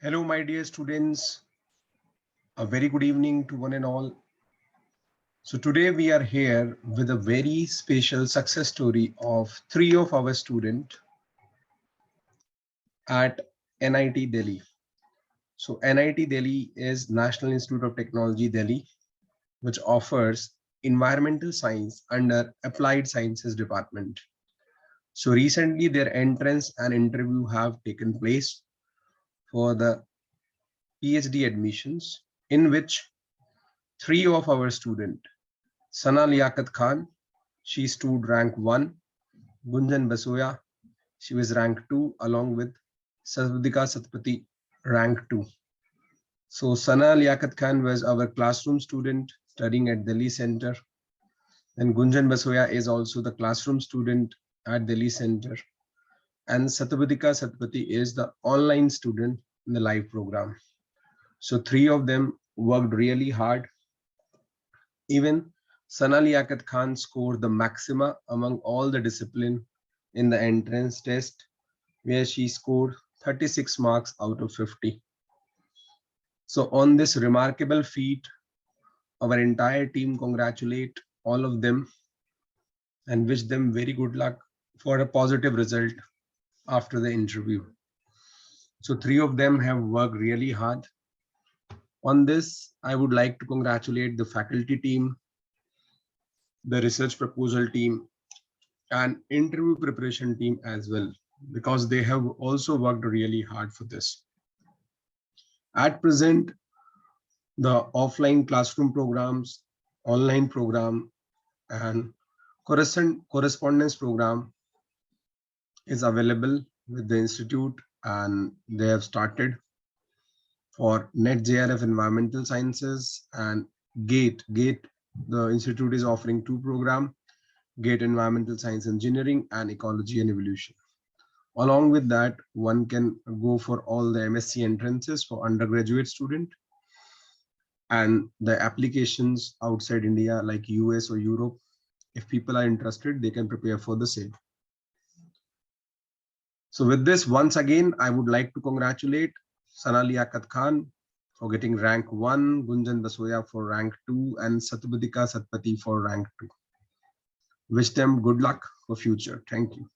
Hello, my dear students. A very good evening to one and all. So today we are here with a very special success story of three of our students at NIT Delhi. So NIT Delhi is National Institute of Technology Delhi, which offers environmental science under Applied Sciences Department. So recently their entrance and interview have taken place for the PhD admissions, in which three of our students, Sana Liaquat Khan, she stood rank 1. Gunjan Basoya, she was rank 2, along with Sadhika Satpati, rank 2. So Sana Liaquat Khan was our classroom student studying at Delhi Center. And Gunjan Basoya is also the classroom student at Delhi Center. And Satpattika Satpati is the online student in the live program. So three of them worked really hard. Even Sana Liaquat Khan scored the maxima among all the discipline in the entrance test, where she scored 36 marks out of 50. So on this remarkable feat, our entire team congratulate all of them and wish them very good luck for a positive result after the interview. So three of them have worked really hard. On this, I would like to congratulate the faculty team, the research proposal team, and interview preparation team as well, because they have also worked really hard for this. At present, the offline classroom programs, online program, and correspondence program is available with the institute, and they have started for NET-JRF environmental sciences and GATE. The institute is offering two programs, GATE environmental science engineering and ecology and evolution. Along with that, one can go for all the M.SC entrances for undergraduate student, and the applications outside India like US or Europe. If people are interested, they can prepare for the same. So with this, once again, I would like to congratulate Sana Liaquat Khan for getting rank 1, Gunjan Basoya for rank 2, and Satpattika Satpati for rank 2. Wish them good luck for future. Thank you.